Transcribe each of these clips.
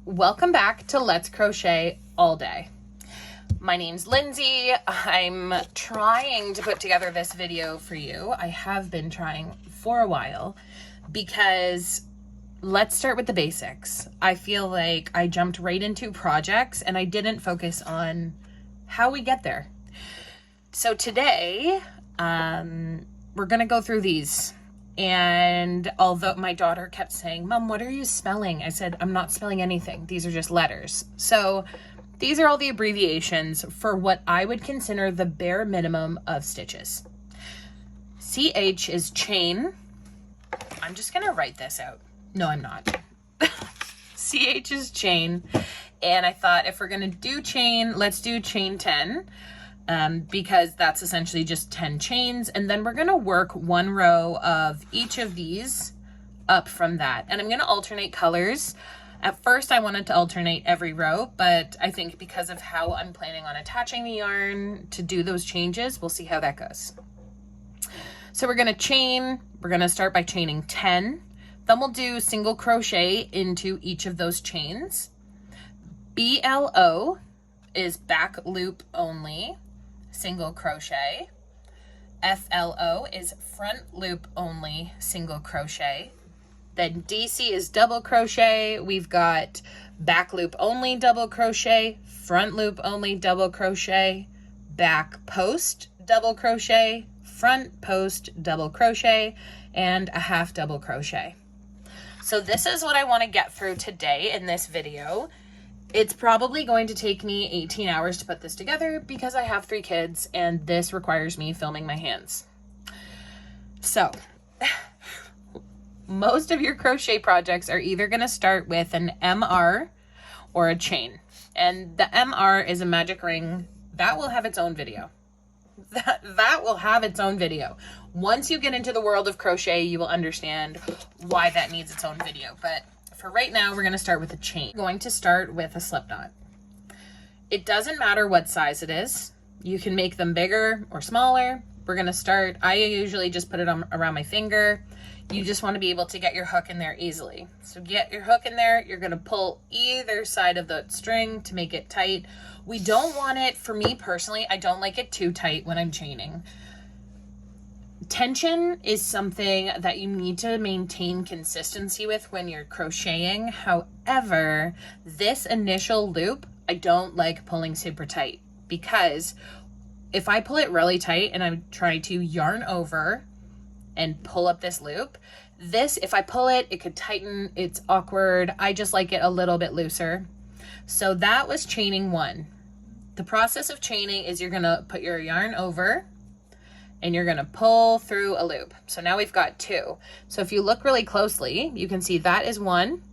Welcome back to Let's Crochet All Day. My name's Lindsay. I'm trying to put together this video for you. I have been trying for a while because let's start with the basics. I feel like I jumped right into projects and I didn't focus on how we get there. So today, we're gonna go through these. And although my daughter kept saying, "Mom, what are you spelling?" I said, "I'm not spelling anything. These are just letters." So these are all the abbreviations for what I would consider the bare minimum of stitches. CH is chain. I'm just gonna write this out. No, I'm not. CH is chain. And I thought if we're gonna do chain, let's do chain 10. Because that's essentially just 10 chains. And then we're gonna work one row of each of these up from that. And I'm gonna alternate colors. At first I wanted to alternate every row, but I think because of how I'm planning on attaching the yarn to do those changes, we'll see how that goes. So we're gonna chain, we're gonna start by chaining 10. Then we'll do single crochet into each of those chains. BLO is back loop only. Single crochet. FLO is front loop only, single crochet. Then DC is double crochet. We've got back loop only double crochet, front loop only double crochet, back post double crochet, front post double crochet, and a half double crochet. So this is what I want to get through today in this video. It's probably going to take me 18 hours to put this together because I have 3 kids and this requires me filming my hands. So most of your crochet projects are either going to start with an MR or a chain. And the MR is a magic ring. That will have its own video. That will have its own video. Once you get into the world of crochet, you will understand why that needs its own video. But for right now, we're going to start with a chain. We're going to start with a slip knot. It doesn't matter what size it is. You can make them bigger or smaller. We're going to start, I usually just put it on around my finger. You just want to be able to get your hook in there easily. So get your hook in there. You're going to pull either side of the string to make it tight. We don't want it, for me personally, I don't like it too tight when I'm chaining. Tension is something that you need to maintain consistency with when you're crocheting. However, this initial loop, I don't like pulling super tight because if I pull it really tight and I'm trying to yarn over and pull up this loop, if I pull it, it could tighten, it's awkward. I just like it a little bit looser. So that was chaining 1. The process of chaining is you're gonna put your yarn over and you're gonna pull through a loop. So now we've got 2. So if you look really closely, you can see that is 1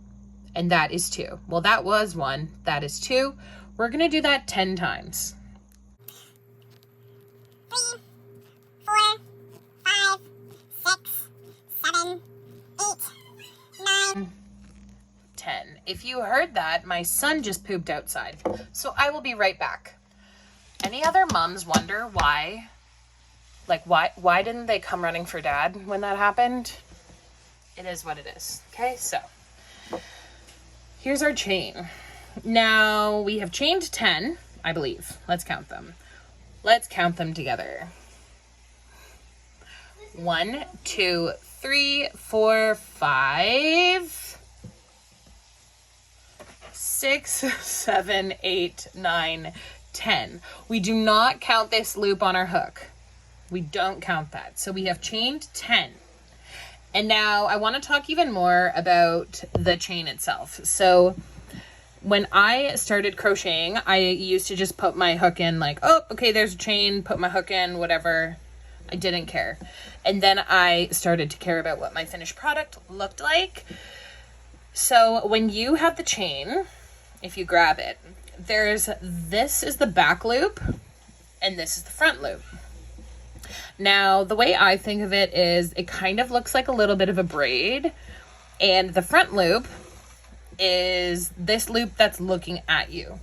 and that is 2. Well, that was 1, that is 2. We're gonna do that 10 times. 3, 4, 5, 6, 7, 8, 9, 10. If you heard that, my son just pooped outside. So I will be right back. Any other moms wonder why? Like, why didn't they come running for dad when that happened? It is what it is. Okay, so here's our chain. Now we have chained 10, I believe. Let's count them. Let's count them together. 1, 2, 3, 4, 5, 6, 7, 8, 9, 10. We do not count this loop on our hook. We don't count that. So we have chained 10. And now I want to talk even more about the chain itself. So when I started crocheting, I used to just put my hook in like, oh, okay, there's a chain, put my hook in, whatever. I didn't care. And then I started to care about what my finished product looked like. So when you have the chain, if you grab it, this is the back loop and this is the front loop. Now, the way I think of it is it kind of looks like a little bit of a braid, and the front loop is this loop that's looking at you.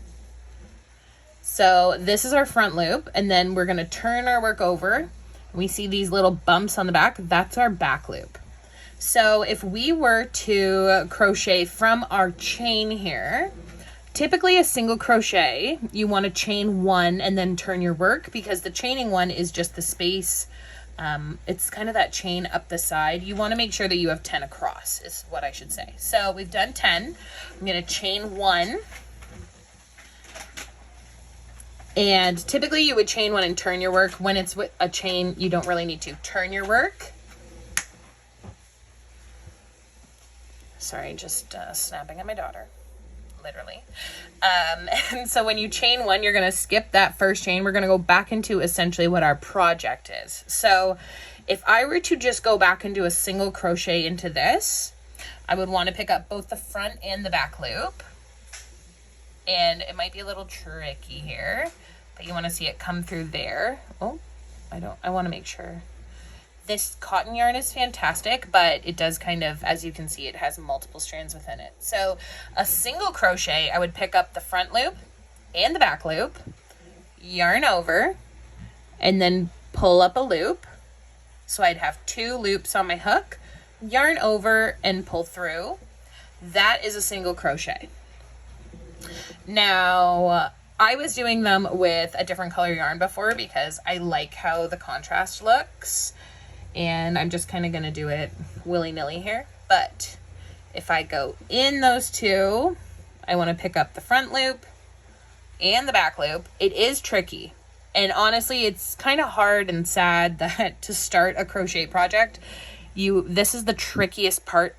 So this is our front loop, and then we're going to turn our work over. We see these little bumps on the back. That's our back loop. So if we were to crochet from our chain here, typically a single crochet, you want to chain one and then turn your work, because the chaining one is just the space. It's kind of that chain up the side. You want to make sure that you have 10 across, is what I should say. So we've done 10. I'm going to chain one. And typically you would chain one and turn your work. When it's with a chain, you don't really need to turn your work. Sorry, just snapping at my daughter. Literally. And so when you chain one, you're going to skip that first chain. We're going to go back into essentially what our project is. So if I were to just go back and do a single crochet into this, I would want to pick up both the front and the back loop. And it might be a little tricky here, but you want to see it come through there. Oh, I want to make sure. This cotton yarn is fantastic, but it does kind of, as you can see, it has multiple strands within it. So a single crochet, I would pick up the front loop and the back loop, yarn over, and then pull up a loop. So I'd have 2 loops on my hook, yarn over and pull through. That is a single crochet. Now, I was doing them with a different color yarn before because I like how the contrast looks. And I'm just kind of going to do it willy-nilly here. But if I go in those 2, I want to pick up the front loop and the back loop. It is tricky. And honestly, it's kind of hard and sad that to start a crochet project, this is the trickiest part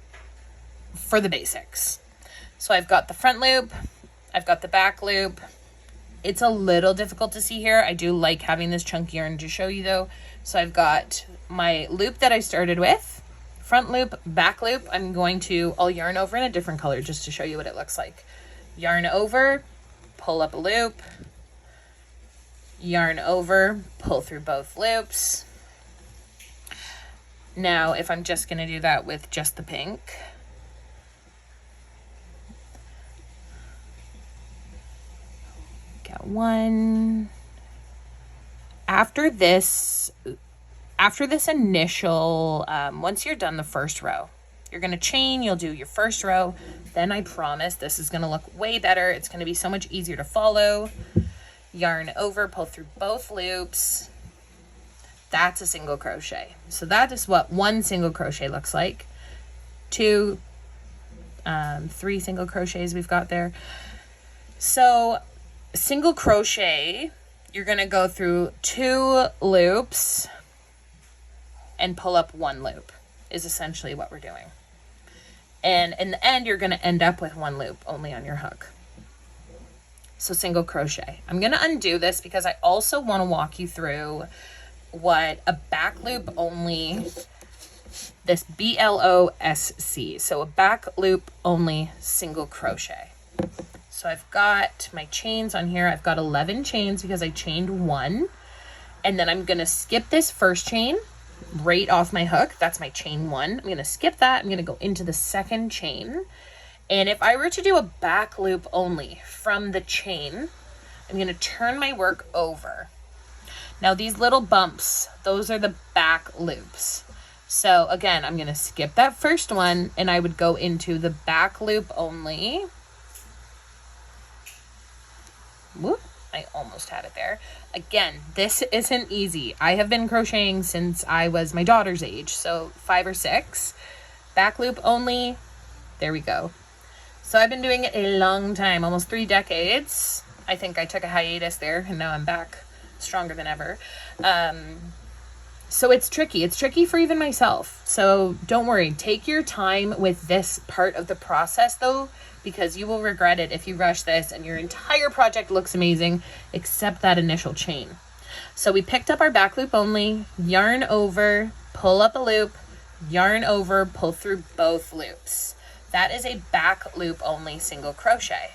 for the basics. So I've got the front loop, I've got the back loop. It's a little difficult to see here. I do like having this chunky yarn to show you though. So I've got my loop that I started with, front loop, back loop. I'll yarn over in a different color just to show you what it looks like. Yarn over, pull up a loop, yarn over, pull through both loops. Now, if I'm just going to do that with just the pink, got one. After this initial, once you're done the first row, you're going to chain, you'll do your first row. Then I promise this is going to look way better. It's going to be so much easier to follow. Yarn over, pull through both loops. That's a single crochet. So that is what one single crochet looks like. 2, 3 single crochets we've got there. So single crochet, you're going to go through 2 loops and pull up 1 loop is essentially what we're doing. And in the end, you're going to end up with 1 loop only on your hook. So single crochet. I'm going to undo this because I also want to walk you through what a back loop only, this BLOSC. So a back loop only single crochet. So I've got my chains on here. I've got 11 chains because I chained 1. And then I'm going to skip this first chain right off my hook. That's my chain 1. I'm going to skip that. I'm going to go into the second chain. And if I were to do a back loop only from the chain, I'm going to turn my work over. Now these little bumps, those are the back loops. So again, I'm going to skip that first one and I would go into the back loop only. Whoop, I almost had it there. Again, this isn't easy. I have been crocheting since I was my daughter's age, so 5 or 6. Back loop only. There we go. So I've been doing it a long time, almost 3 decades. I think I took a hiatus there and now I'm back stronger than ever. So it's tricky. It's tricky for even myself. So don't worry. Take your time with this part of the process though, because you will regret it if you rush this and your entire project looks amazing except that initial chain. So we picked up our back loop only, yarn over, pull up a loop, yarn over, pull through both loops. That is a back loop only single crochet.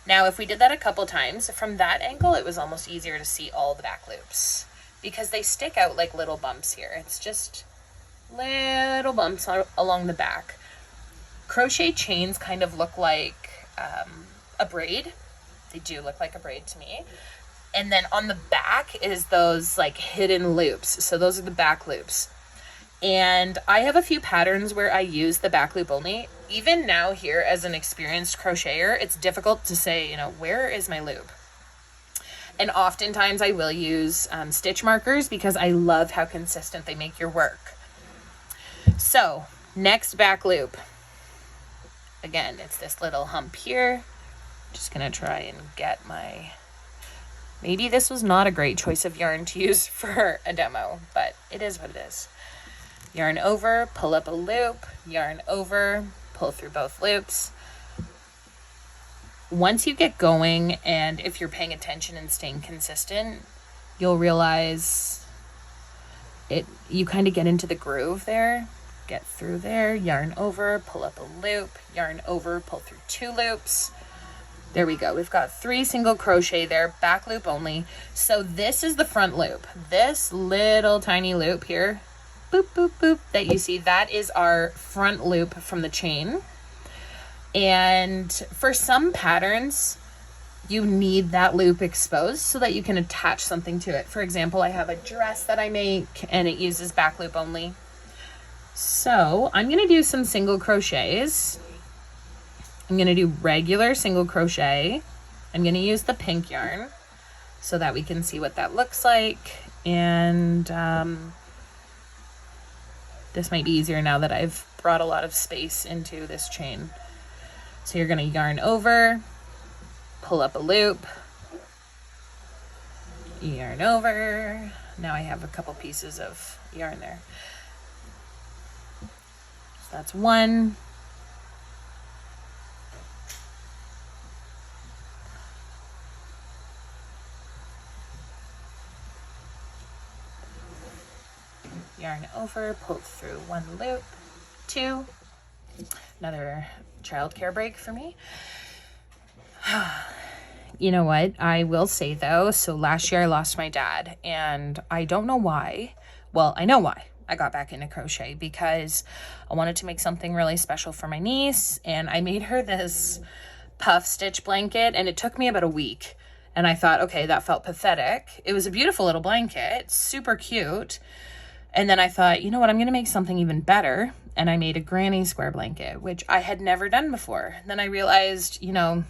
Now, if we did that a couple times, from that angle, it was almost easier to see all the back loops because they stick out like little bumps here. It's just little bumps along the back. Crochet chains kind of look like a braid. They do look like a braid to me. And then on the back is those like hidden loops. So those are the back loops. And I have a few patterns where I use the back loop only. Even now here as an experienced crocheter, it's difficult to say, you know, where is my loop? And oftentimes I will use stitch markers because I love how consistent they make your work. So next back loop. Again, it's this little hump here. Just gonna try and get my, maybe this was not a great choice of yarn to use for a demo, but it is what it is. Yarn over, pull up a loop, yarn over, pull through both loops. Once you get going, and if you're paying attention and staying consistent, you'll realize it, you kind of get into the groove there. Get through there, yarn over, pull up a loop, yarn over, pull through 2 loops. There we go. We've got 3 single crochet there, back loop only. So this is the front loop. This little tiny loop here, boop, boop, boop, that you see, that is our front loop from the chain. And for some patterns, you need that loop exposed so that you can attach something to it. For example, I have a dress that I make and it uses back loop only. So I'm going to do some single crochets. I'm going to do regular single crochet. I'm going to use the pink yarn so that we can see what that looks like. And this might be easier now that I've brought a lot of space into this chain. So you're going to yarn over, pull up a loop, yarn over. Now I have a couple pieces of yarn there. So that's 1. Yarn over, pull through 1 loop, 2. Another childcare break for me. You know what? I will say though, so last year I lost my dad and I don't know why. Well, I know why I got back into crochet, because I wanted to make something really special for my niece, and I made her this puff stitch blanket, and it took me about a week. And I thought, okay, that felt pathetic. It was a beautiful little blanket, super cute. And then I thought, you know what, I'm going to make something even better. And I made a granny square blanket, which I had never done before. Then I realized, you know,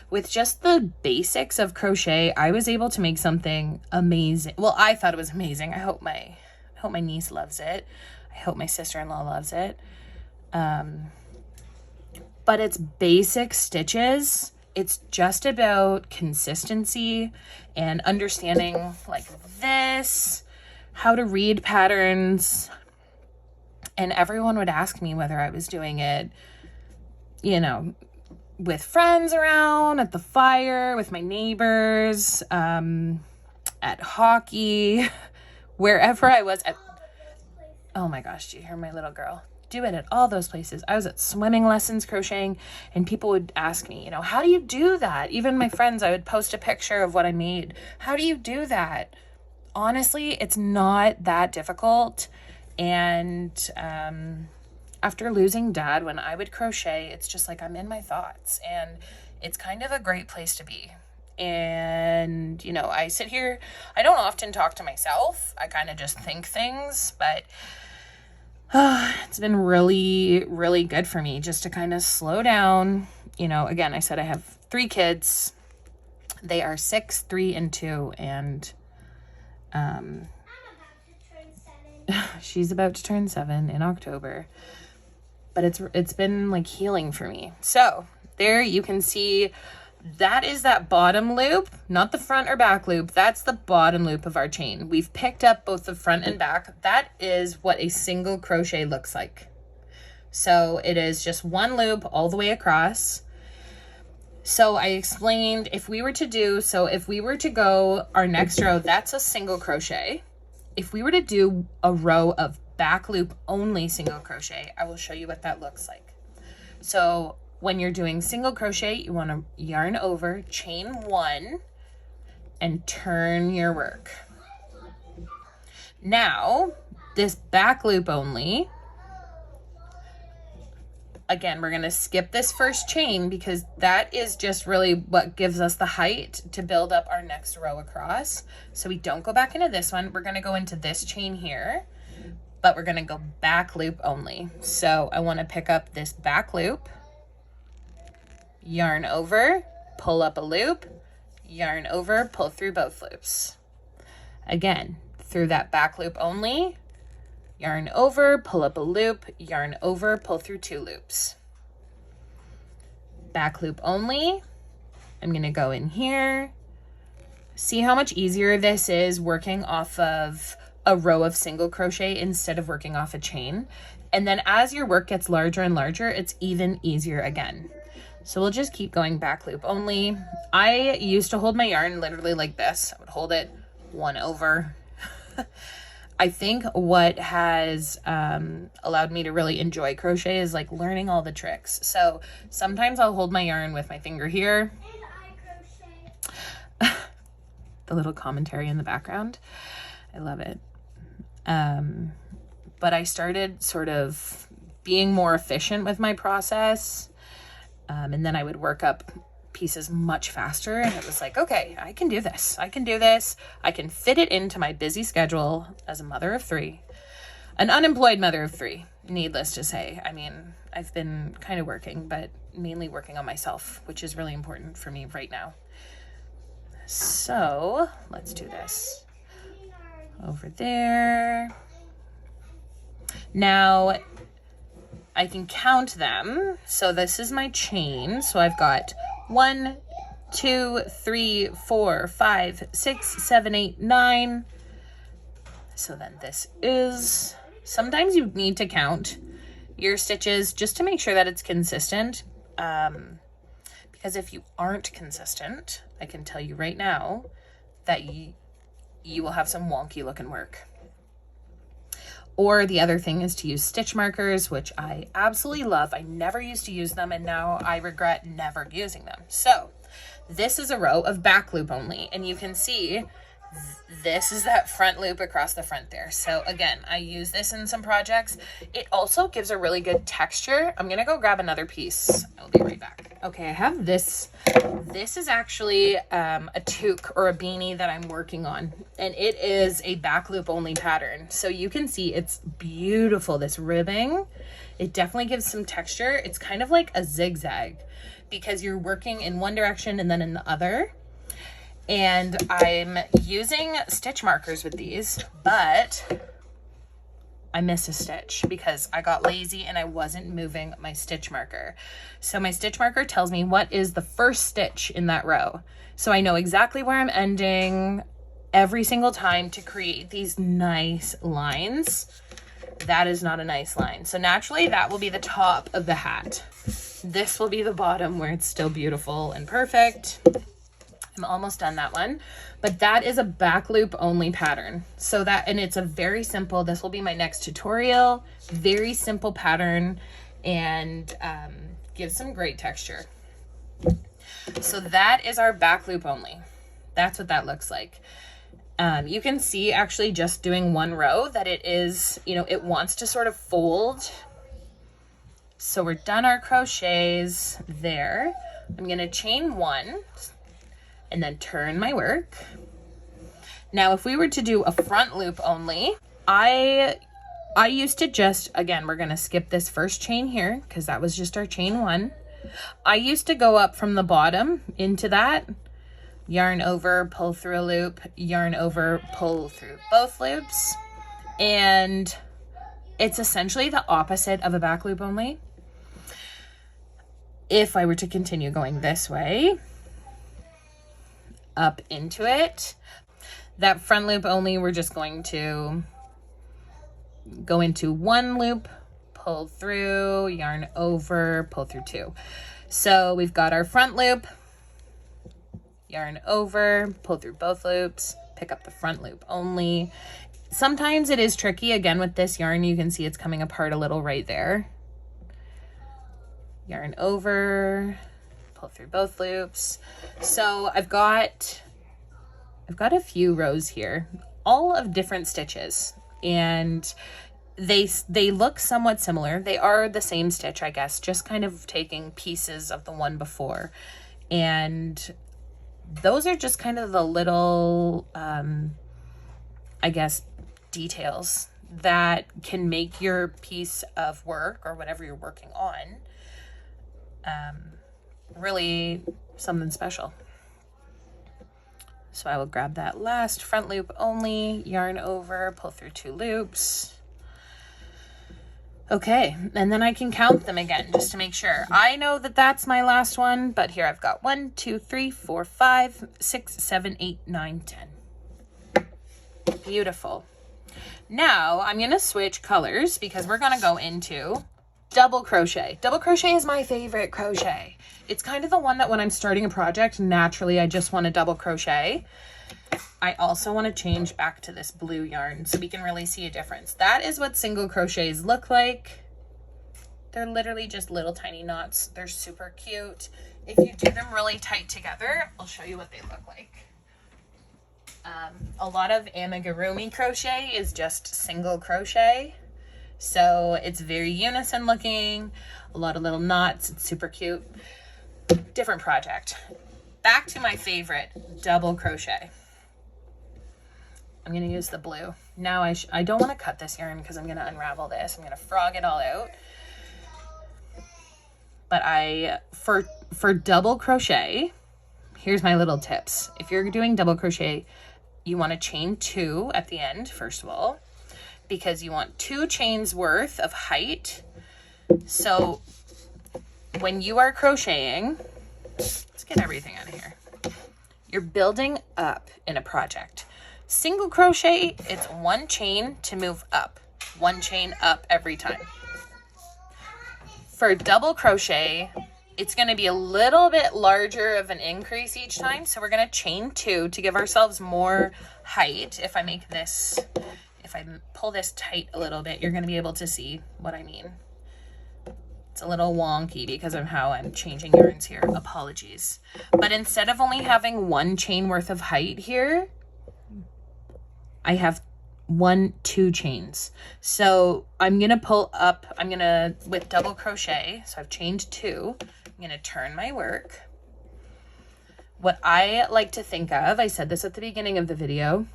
with just the basics of crochet, I was able to make something amazing. Well, I thought it was amazing. I hope my niece loves it. I hope my sister-in-law loves it. But it's basic stitches. It's just about consistency and understanding like this, how to read patterns. And everyone would ask me whether I was doing it, you know, with friends around, at the fire, with my neighbors, at hockey, wherever I was at. Oh my gosh, do you hear my little girl? Do it at all those places. I was at swimming lessons crocheting, and people would ask me, you know, how do you do that? Even my friends, I would post a picture of what I made. How do you do that? Honestly, it's not that difficult. And after losing dad, when I would crochet, it's just like I'm in my thoughts, and it's kind of a great place to be. And, you know, I sit here, I don't often talk to myself. I kind of just think things, but it's been really, really good for me just to kind of slow down. You know, again, I said I have 3 kids. They are 6, 3, and 2, and she's about to turn 7 in October. But it's been like healing for me. So there you can see that is that bottom loop, not the front or back loop. That's the bottom loop of our chain. We've picked up both the front and back. That is what a single crochet looks like. So it is just 1 loop all the way across. So I explained if we were to go our next row, that's a single crochet. If we were to do a row of back loop only single crochet, I will show you what that looks like. So when you're doing single crochet, you want to yarn over, chain 1, and turn your work. Now, this back loop only, again, we're going to skip this first chain because that is just really what gives us the height to build up our next row across. So we don't go back into this one. We're going to go into this chain here, but we're gonna go back loop only. So I wanna pick up this back loop, yarn over, pull up a loop, yarn over, pull through both loops. Again, through that back loop only, yarn over, pull up a loop, yarn over, pull through 2 loops. Back loop only, I'm gonna go in here. See how much easier this is working off of a row of single crochet instead of working off a chain. And then as your work gets larger and larger, it's even easier again. So we'll just keep going back loop only. I used to hold my yarn literally like this. I would hold it 1 over. I think what has allowed me to really enjoy crochet is like learning all the tricks. So sometimes I'll hold my yarn with my finger here. And I crochet. The little commentary in the background. I love it. But I started sort of being more efficient with my process. And then I would work up pieces much faster. And it was like, okay, I can do this. I can do this. I can fit it into my busy schedule as a mother of 3, an unemployed mother of 3, needless to say. I mean, I've been kind of working, but mainly working on myself, which is really important for me right now. So let's do this over there. Now I can count them. So this is my chain. So I've got 1, 2, 3, 4, 5, 6, 7, 8, 9. So then this is, sometimes you need to count your stitches just to make sure that it's consistent. Because if you aren't consistent, I can tell you right now that you will have some wonky looking work. Or the other thing is to use stitch markers, which I absolutely love. I never used to use them, and now I regret never using them. So this is a row of back loop only, and you can see this is that front loop across the front there. So again, I use this in some projects. It also gives a really good texture. I'm gonna go grab another piece. I'll be right back. Okay, I have this. This is actually a toque or a beanie that I'm working on, and it is a back loop only pattern. So you can see it's beautiful, this ribbing. It definitely gives some texture. It's kind of like a zigzag because you're working in one direction and then in the other. And I'm using stitch markers with these, but I missed a stitch because I got lazy and I wasn't moving my stitch marker. So my stitch marker tells me what is the first stitch in that row. So I know exactly where I'm ending every single time to create these nice lines. That is not a nice line. So naturally that will be the top of the hat. This will be the bottom where it's still beautiful and perfect. I'm almost done that one, but that is a back loop only pattern. So that, and it's a very simple, this will be my next tutorial, very simple pattern, and gives some great texture. So that is our back loop only. That's what that looks like. You can see actually just doing one row that it is, you know, it wants to sort of fold. So we're done our crochets there. I'm gonna chain 1 and then turn my work. Now, if we were to do a front loop only, I used to just, again, we're gonna skip this first chain here because that was just our chain 1. I used to go up from the bottom into that, yarn over, pull through a loop, yarn over, pull through both loops. And it's essentially the opposite of a back loop only. If I were to continue going this way, up into it, that front loop only, we're just going to go into 1 loop, pull through, yarn over, pull through 2. So we've got our front loop, yarn over, pull through both loops, pick up the front loop only. Sometimes it is tricky. Again, with this yarn, you can see it's coming apart a little right there. Yarn over, pull through both loops. So I've got a few rows here, all of different stitches, and they look somewhat similar. They are the same stitch, I guess, just kind of taking pieces of the one before. And those are just kind of the little, I guess, details that can make your piece of work or whatever you're working on really something special. So I will grab that last front loop only, yarn over, pull through 2 loops. Okay, and then I can count them again just to make sure. I know that that's my last one, but here I've got 1, 2, 3, 4, 5, 6, 7, 8, 9, 10. Beautiful. Now I'm going to switch colors because we're going to go into double crochet. Double crochet is my favorite crochet. It's kind of the one that when I'm starting a project, naturally I just want to double crochet. I also want to change back to this blue yarn so we can really see a difference. That is what single crochets look like. They're literally just little tiny knots. They're super cute. If you do them really tight together, I'll show you what they look like. A lot of amigurumi crochet is just single crochet. So it's very unison looking, a lot of little knots. It's super cute. Different project. Back to my favorite, double crochet. I'm going to use the blue. Now I don't want to cut this yarn because I'm going to unravel this. I'm going to frog it all out. But for double crochet, here's my little tips. If you're doing double crochet, you want to chain 2 at the end, first of all, because you want 2 chains worth of height. So when you are crocheting, let's get everything out of here. You're building up in a project. Single crochet, it's 1 chain to move up, 1 chain up every time. For double crochet, it's going to be a little bit larger of an increase each time. So we're going to chain 2 to give ourselves more height. If I pull this tight a little bit, you're going to be able to see what I mean. It's a little wonky because of how I'm changing yarns here. Apologies. But instead of only having 1 chain worth of height here, I have 2 chains. So I'm going to pull up, with double crochet, so I've chained 2. I'm going to turn my work. What I like to think of, I said this at the beginning of the video,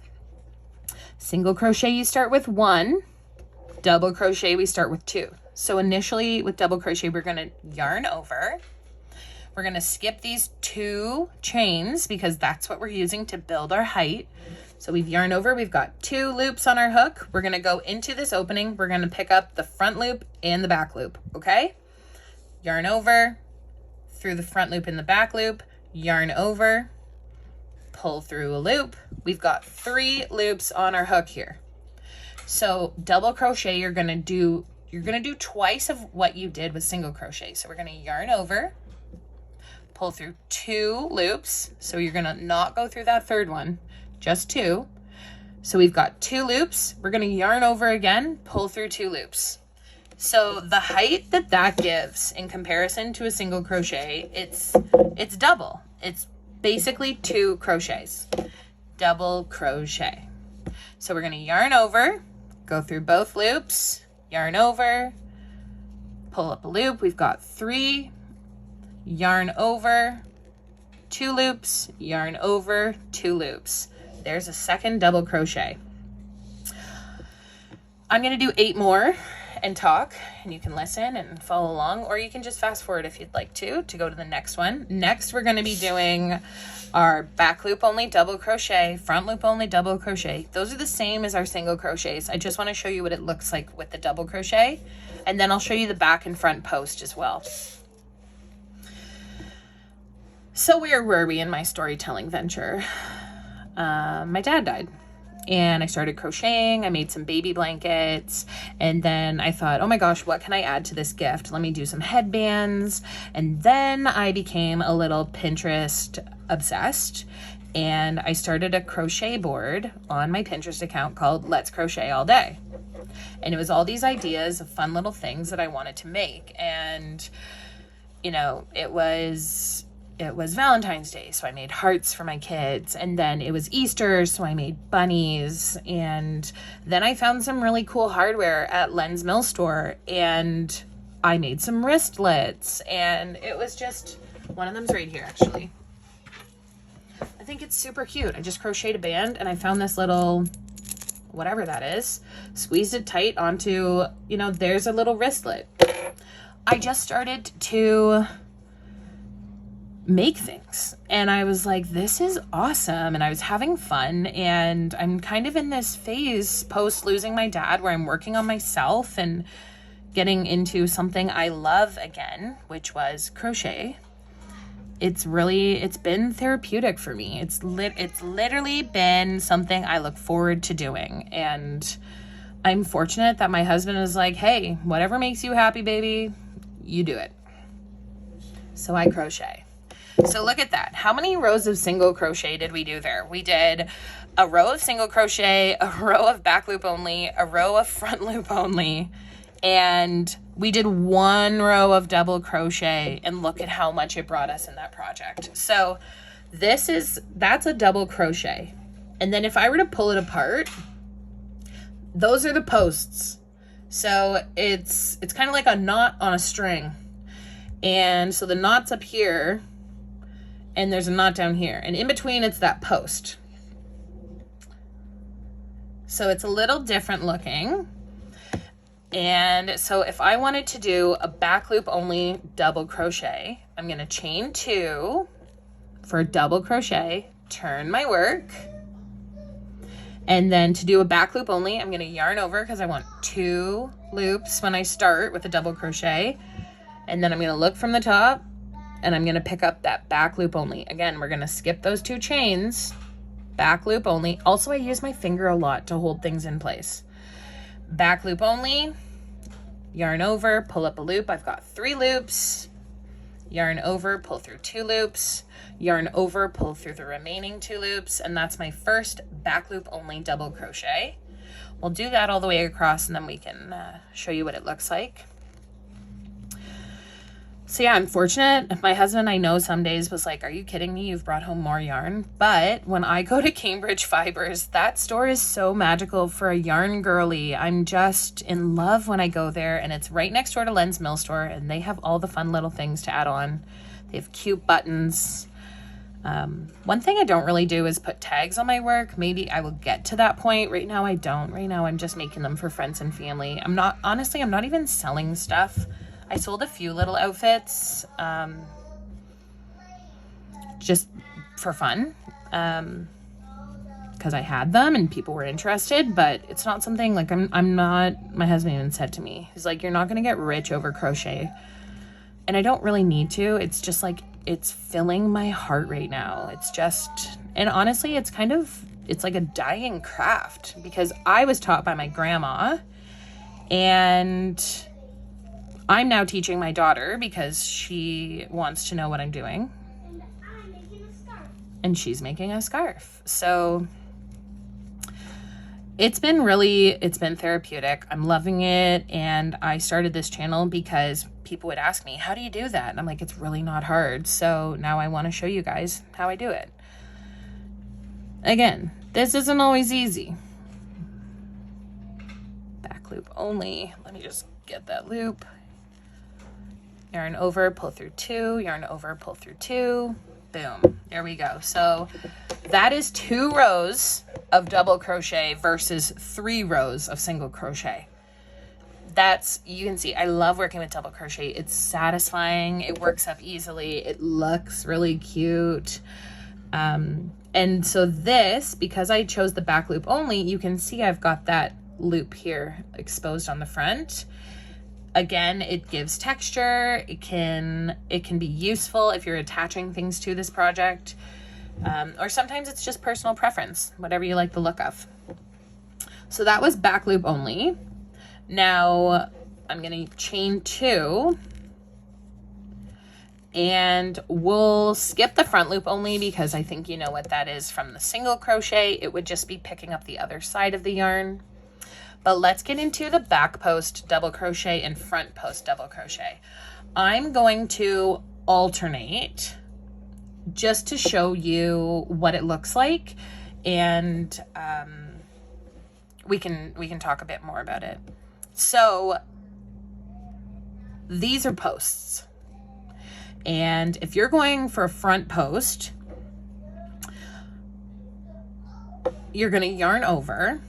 single crochet you start with 1, double crochet we start with 2. So initially with double crochet we're going to yarn over. We're going to skip these 2 chains because that's what we're using to build our height. So we've yarned over, we've got 2 loops on our hook. We're going to go into this opening. We're going to pick up the front loop and the back loop, okay? Yarn over, through the front loop and the back loop, yarn over, pull through a loop. We've got 3 loops on our hook here. So double crochet, you're going to do twice of what you did with single crochet. So we're going to yarn over, pull through 2 loops. So you're going to not go through that third one, just 2. So we've got 2 loops. We're going to yarn over again, pull through 2 loops. So the height that gives in comparison to a single crochet, it's double. It's basically 2 crochets, double crochet. So we're going to yarn over, go through both loops, yarn over, pull up a loop. We've got 3, yarn over, 2 loops, yarn over, 2 loops. There's a second double crochet. I'm going to do 8 more and talk, and you can listen and follow along, or you can just fast forward if you'd like to go to the next one. Next, we're going to be doing our back loop only double crochet, front loop only double crochet. Those are the same as our single crochets. I just want to show you what it looks like with the double crochet, and then I'll show you the back and front post as well. So where were we in my storytelling venture? My dad died. And I started crocheting. I made some baby blankets. And then I thought, oh my gosh, what can I add to this gift? Let me do some headbands. And then I became a little Pinterest obsessed. And I started a crochet board on my Pinterest account called Let's Crochet All Day. And it was all these ideas of fun little things that I wanted to make. And, you know, it was Valentine's Day, so I made hearts for my kids, and then it was Easter, so I made bunnies, and then I found some really cool hardware at Len's Mill Store, and I made some wristlets, and it was just, one of them's right here, actually. I think it's super cute. I just crocheted a band, and I found this little whatever that is, squeezed it tight onto, you know, there's a little wristlet. I just started to make things and I was like, this is awesome. And I was having fun, and I'm kind of in this phase post losing my dad where I'm working on myself and getting into something I love again, which was crochet. It's been therapeutic for me. It's literally been something I look forward to doing. And I'm fortunate that my husband is like, hey, whatever makes you happy, baby, you do it. So I crochet. So look at that. How many rows of single crochet did we do there? We did a row of single crochet, a row of back loop only, a row of front loop only, and we did 1 row of double crochet, and look at how much it brought us in that project. So that's a double crochet. And then if I were to pull it apart, those are the posts. So it's kind of like a knot on a string. And so the knot's up here, and there's a knot down here, and in between it's that post. So it's a little different looking. And so if I wanted to do a back loop only double crochet, I'm going to chain 2 for a double crochet, turn my work, and then to do a back loop only, I'm going to yarn over because I want 2 loops when I start with a double crochet, and then I'm going to look from the top and I'm going to pick up that back loop only. Again, we're going to skip those 2 chains, back loop only. Also, I use my finger a lot to hold things in place. Back loop only, yarn over, pull up a loop. I've got 3 loops, yarn over, pull through 2 loops, yarn over, pull through the remaining 2 loops, and that's my first back loop only double crochet. We'll do that all the way across, and then we can show you what it looks like. So yeah, I'm fortunate. My husband, I know some days was like, are you kidding me? You've brought home more yarn. But when I go to Cambridge Fibers, that store is so magical for a yarn girly. I'm just in love when I go there, and it's right next door to Len's Mill Store, and they have all the fun little things to add on. They have cute buttons. One thing I don't really do is put tags on my work. Maybe I will get to that point. Right now I don't. Right now I'm just making them for friends and family. I'm not even selling stuff. I sold a few little outfits, just for fun, because I had them and people were interested, but it's not something like I'm not, my husband even said to me, he's like, you're not going to get rich over crochet. And I don't really need to. It's just like, it's filling my heart right now. It's just, and honestly, it's like a dying craft, because I was taught by my grandma, and I'm now teaching my daughter because she wants to know what I'm doing. And I'm making a scarf. And she's making a scarf. So it's been therapeutic. I'm loving it. And I started this channel because people would ask me, how do you do that? And I'm like, it's really not hard. So now I want to show you guys how I do it. Again, this isn't always easy. Back loop only. Let me just get that loop. Yarn over, pull through 2, yarn over, pull through 2, boom, there we go. So that is 2 rows of double crochet versus 3 rows of single crochet. You can see, I love working with double crochet. It's satisfying, it works up easily, it looks really cute. And so this, because I chose the back loop only, you can see I've got that loop here exposed on the front. Again, it gives texture. It can be useful if you're attaching things to this project, or sometimes it's just personal preference, whatever you like the look of. So that was back loop only. Now I'm going to chain 2, and we'll skip the front loop only because I think you know what that is from the single crochet. It would just be picking up the other side of the yarn. But let's get into the back post double crochet and front post double crochet. I'm going to alternate just to show you what it looks like, and we can talk a bit more about it. So these are posts, and if you're going for a front post, you're going to yarn over,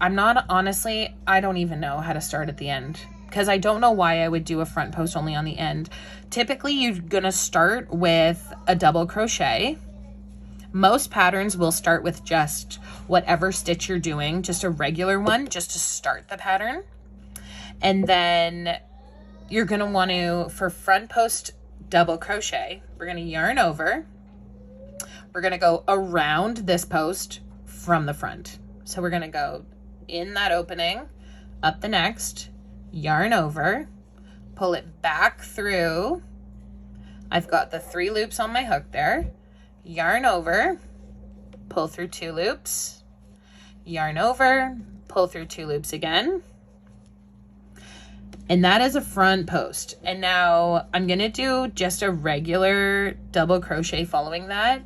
I'm not, honestly, I don't even know how to start at the end, because I don't know why I would do a front post only on the end. Typically, you're gonna start with a double crochet. Most patterns will start with just whatever stitch you're doing, just a regular one, just to start the pattern. And then you're gonna want to, for front post double crochet, we're gonna yarn over. We're gonna go around this post from the front. So we're gonna go in that opening, up the next, yarn over, pull it back through. I've got the 3 loops on my hook there. Yarn over, pull through 2 loops, yarn over, pull through 2 loops again. And that is a front post. And now I'm gonna do just a regular double crochet following that.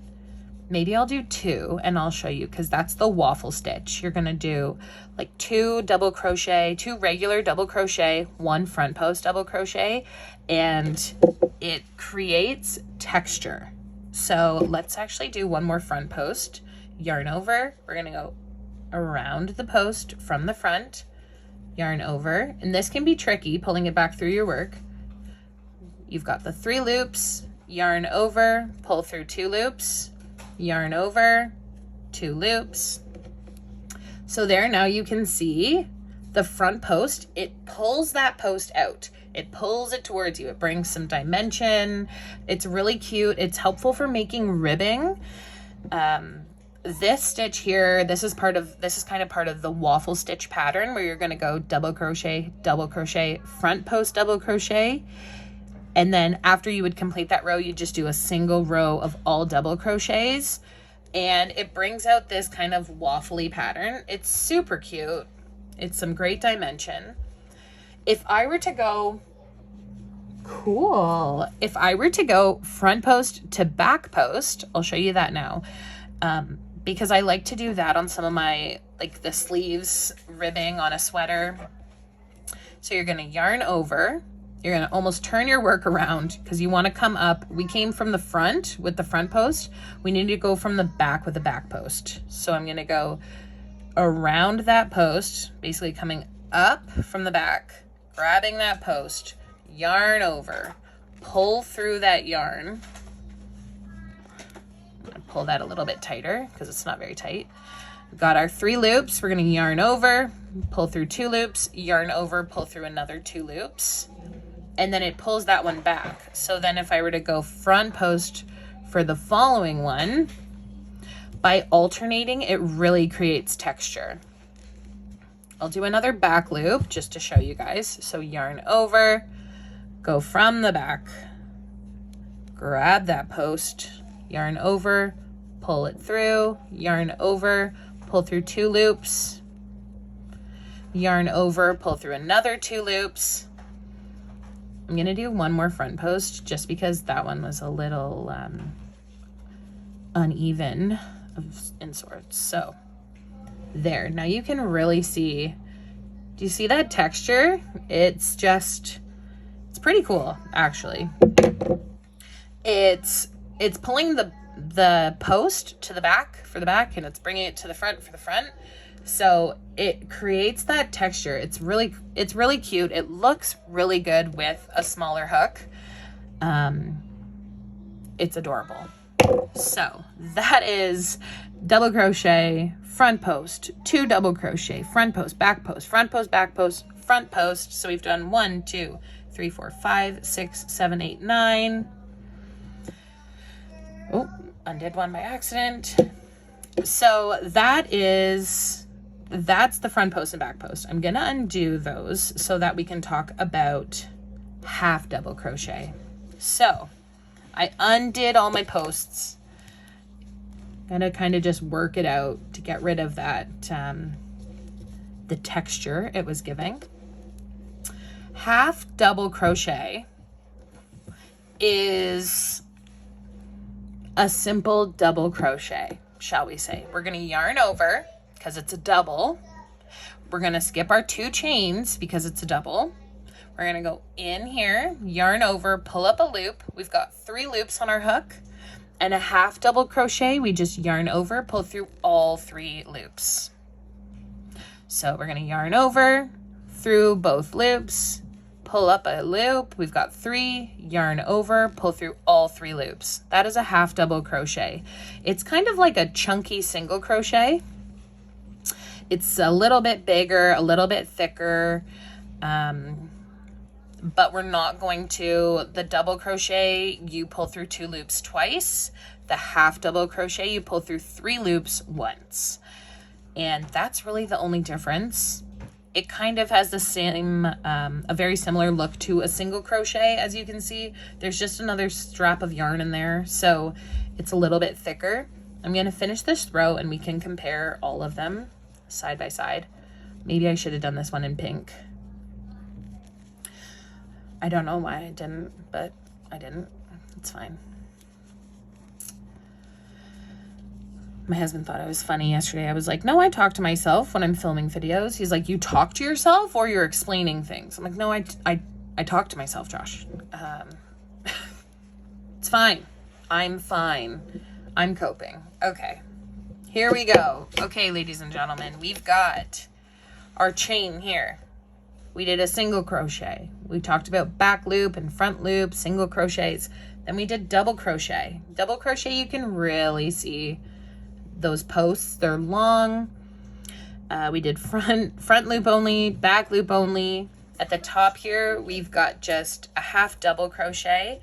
Maybe I'll do 2 and I'll show you, because that's the waffle stitch. You're gonna do like 2 double crochet, 2 regular double crochet, 1 front post double crochet, and it creates texture. So let's actually do 1 more front post. Yarn over, we're gonna go around the post from the front, yarn over, and this can be tricky, pulling it back through your work. You've got the 3 loops, yarn over, pull through 2 loops, yarn over, 2 loops. So there, now you can see the front post, it pulls that post out. It pulls it towards you. It brings some dimension. It's really cute. It's helpful for making ribbing. This stitch here, this is kind of part of the waffle stitch pattern, where you're gonna go double crochet, front post double crochet. And then after you would complete that row, you just do a single row of all double crochets, and it brings out this kind of waffly pattern. It's super cute. It's some great dimension. If I were to go, if I were to go front post to back post, I'll show you that now. Because I like to do that on some of my, like the sleeves ribbing on a sweater. So you're gonna yarn over. You're gonna almost turn your work around, because you wanna come up. We came from the front with the front post. We need to go from the back with the back post. So I'm gonna go around that post, basically coming up from the back, grabbing that post, yarn over, pull through that yarn. I'm gonna pull that a little bit tighter because it's not very tight. We've got our 3 loops. We're gonna yarn over, pull through 2 loops, yarn over, pull through another 2 loops. And then it pulls that one back. So then if I were to go front post for the following one, by alternating, it really creates texture. I'll do another back loop just to show you guys. So yarn over, go from the back, grab that post, yarn over, pull it through, yarn over, pull through 2 loops, yarn over, pull through another 2 loops. I'm gonna do 1 more front post just because that one was a little uneven in sorts. So there, now you can really see, do you see that texture? It's pretty cool, actually. It's pulling the post to the back for the back, and it's bringing it to the front for the front. So it creates that texture. It's really cute. It looks really good with a smaller hook. It's adorable. So that is double crochet, front post, 2 double crochet, front post, back post, front post, back post, front post. So we've done 1, 2, 3, 4, 5, 6, 7, 8, 9. Oh, undid one by accident. So that's the front post and back post. I'm gonna undo those so that we can talk about half double crochet. So I undid all my posts. Gonna kind of just work it out to get rid of that, the texture it was giving. Half double crochet is a simple double crochet, shall we say. We're gonna yarn over because it's a double. We're gonna skip our 2 chains because it's a double. We're gonna go in here, yarn over, pull up a loop. We've got 3 loops on our hook, and a half double crochet. We just yarn over, pull through all 3 loops. So we're going to yarn over through both loops, pull up a loop. We've got 3, yarn over, pull through all 3 loops. That is a half double crochet. It's kind of like a chunky single crochet. It's a little bit bigger, a little bit thicker, but we're not going to, the double crochet, you pull through 2 loops twice. The half double crochet, you pull through 3 loops once. And that's really the only difference. It kind of has the same, a very similar look to a single crochet, as you can see. There's just another strap of yarn in there, so it's a little bit thicker. I'm gonna finish this row and we can compare all of them side by side. Maybe I should have done this one in pink. I don't know why I didn't, but I didn't. It's fine. My husband thought I was funny yesterday. I was like, no, I talk to myself when I'm filming videos. He's like, you talk to yourself or you're explaining things? I'm like, no, I talk to myself, Josh. It's fine. I'm fine. I'm coping. Okay, here we go. Okay, ladies and gentlemen, we've got our chain here. We did a single crochet. We talked about back loop and front loop, single crochets. Then we did double crochet. Double crochet, you can really see those posts. They're long. We did front loop only, back loop only. At the top here, we've got just a half double crochet.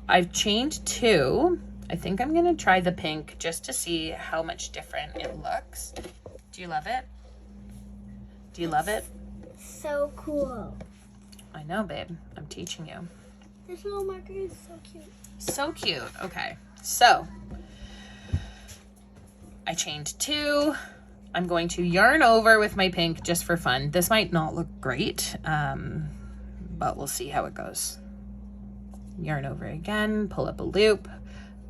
I've chained 2. I think I'm gonna try the pink just to see how much different it looks. Do you love it? Do you love it? So cool. I know, babe. I'm teaching you. This little marker is so cute. So cute. Okay, so I chained 2. I'm going to yarn over with my pink just for fun. This might not look great, but we'll see how it goes. Yarn over again, pull up a loop.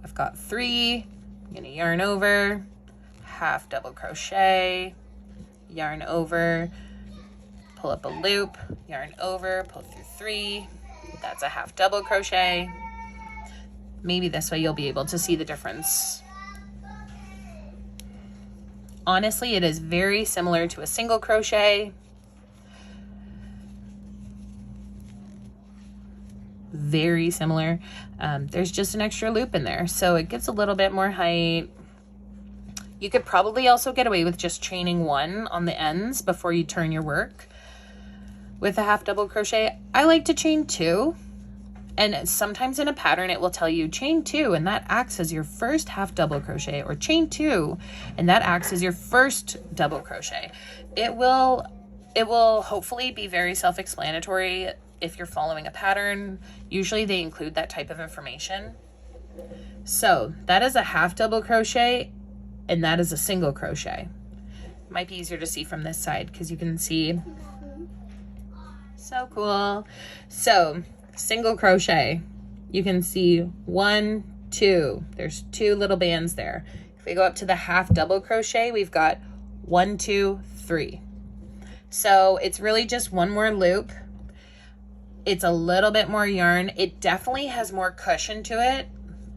I've got 3. I'm gonna yarn over, half double crochet, yarn over, pull up a loop, yarn over, pull through 3. That's a half double crochet. Maybe this way you'll be able to see the difference. Honestly, it is very similar to a single crochet. Very similar. There's just an extra loop in there, so it gets a little bit more height. You could probably also get away with just chaining 1 on the ends before you turn your work with a half double crochet. I like to chain 2, and sometimes in a pattern it will tell you chain 2 and that acts as your first half double crochet, or chain 2 and that acts as your first double crochet. It will hopefully be very self-explanatory if you're following a pattern. Usually they include that type of information. So that is a half double crochet and that is a single crochet. Might be easier to see from this side because you can see. So cool. So single crochet, you can see 1, 2, there's 2 little bands there. If we go up to the half double crochet, we've got 1, 2, 3. So it's really just 1 more loop. It's a little bit more yarn. It definitely has more cushion to it.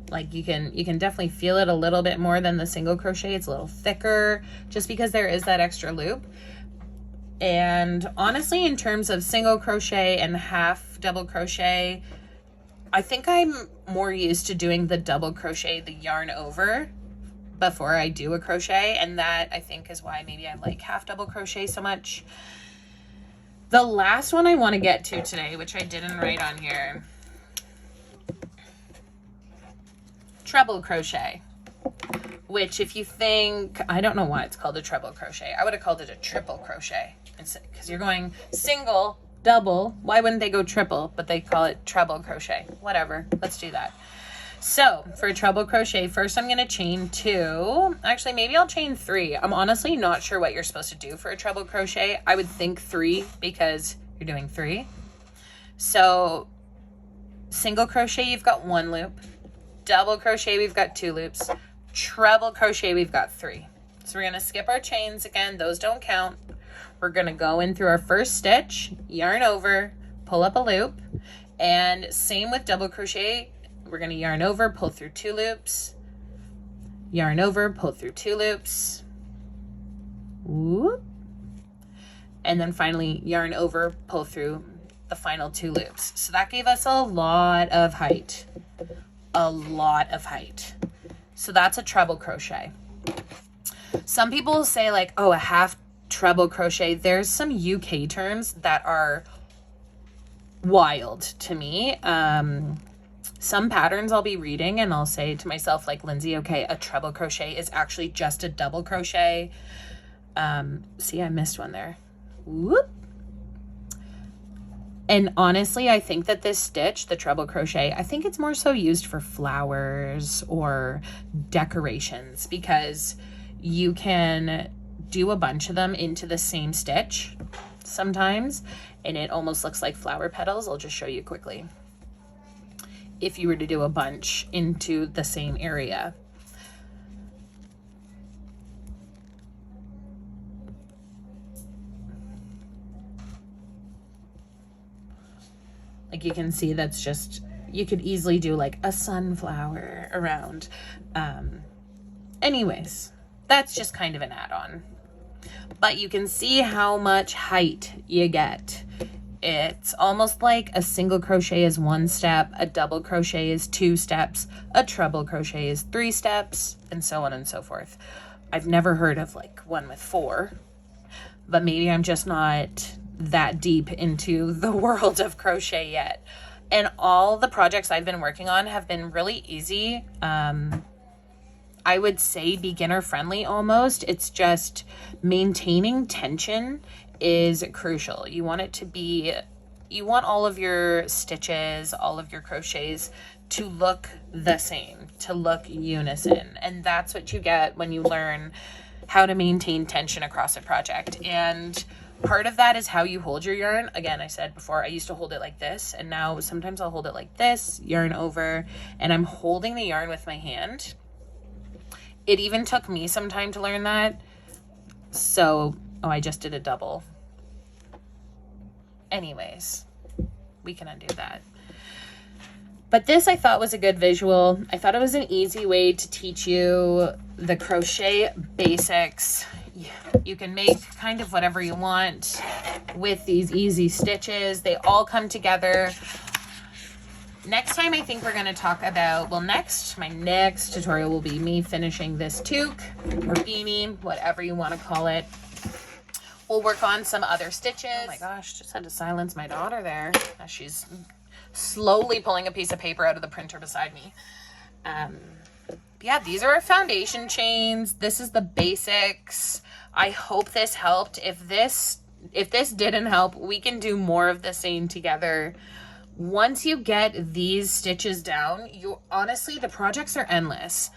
Like you can definitely feel it a little bit more than the single crochet. It's a little thicker just because there is that extra loop. And honestly, in terms of single crochet and half double crochet, I think I'm more used to doing the double crochet, the yarn over before I do a crochet. And that I think is why maybe I like half double crochet so much. The last one I want to get to today, which I didn't write on here, treble crochet, which if you think, I don't know why it's called a treble crochet. I would have called it a triple crochet because you're going single, double. Why wouldn't they go triple? But they call it treble crochet. Whatever. Let's do that. So for a treble crochet, first I'm going to chain 2. Actually, maybe I'll chain 3. I'm honestly not sure what you're supposed to do for a treble crochet. I would think 3 because you're doing 3. So single crochet, you've got 1 loop. Double crochet, we've got 2 loops. Treble crochet, we've got 3. So we're going to skip our chains again. Those don't count. We're going to go in through our first stitch, yarn over, pull up a loop, and same with double crochet. We're going to yarn over, pull through 2 loops, yarn over, pull through 2 loops, whoop, and then finally yarn over, pull through the final 2 loops. So that gave us a lot of height. So that's a treble crochet. Some people say like, oh, a half treble crochet. There's some UK terms that are wild to me. Some patterns I'll be reading and I'll say to myself like, Lindsay, okay, a treble crochet is actually just a double crochet. See, I missed one there. Whoop. And honestly, I think that this stitch, the treble crochet, I think it's more so used for flowers or decorations, because you can do a bunch of them into the same stitch sometimes, and it almost looks like flower petals. I'll just show you quickly. If you were to do a bunch into the same area. Like you can see, that's just, you could easily do like a sunflower around. Anyways, that's just kind of an add-on. But you can see how much height you get. It's almost like a single crochet is 1 step, a double crochet is 2 steps, a treble crochet is 3 steps, and so on and so forth. I've never heard of like one with 4, but maybe I'm just not that deep into the world of crochet yet. And all the projects I've been working on have been really easy. I would say beginner friendly almost. It's just maintaining tension is crucial. You want it to be, you want all of your stitches, all of your crochets to look the same, to look unison. And that's what you get when you learn how to maintain tension across a project. And part of that is how you hold your yarn. Again, I said before, I used to hold it like this, and now sometimes I'll hold it like this, yarn over, and I'm holding the yarn with my hand. It even took me some time to learn that. So, oh, I just did a double. Anyways, we can undo that. But this I thought was a good visual. I thought it was an easy way to teach you the crochet basics. You can make kind of whatever you want with these easy stitches. They all come together. Next time, I think we're going to talk about, well, my next tutorial will be me finishing this toque or beanie, whatever you want to call it. We'll work on some other stitches. Oh my gosh, just had to silence my daughter there as she's slowly pulling a piece of paper out of the printer beside me. Yeah, these are our foundation chains. This is the basics. I hope this helped. If this didn't help, we can do more of the same together. Once you get these stitches down, honestly, the projects are endless.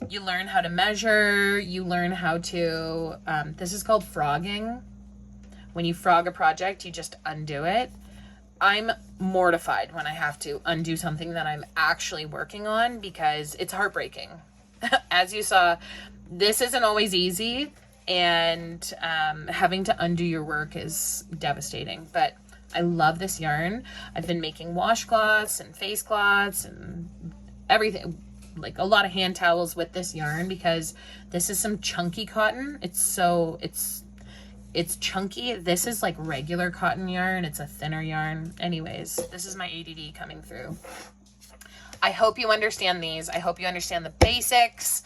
You learn how to measure, you learn how to, this is called frogging. When you frog a project, you just undo it. I'm mortified when I have to undo something that I'm actually working on because it's heartbreaking. As you saw, this isn't always easy, and having to undo your work is devastating, but I love this yarn. I've been making washcloths and face cloths and everything, like a lot of hand towels with this yarn, because this is some chunky cotton. It's chunky. This is like regular cotton yarn. It's a thinner yarn. Anyways, this is my ADD coming through. I hope you understand these. I hope you understand the basics.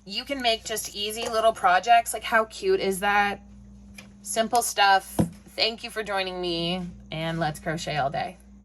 You can make just easy little projects. Like, how cute is that? Simple stuff. Thank you for joining me, and let's crochet all day.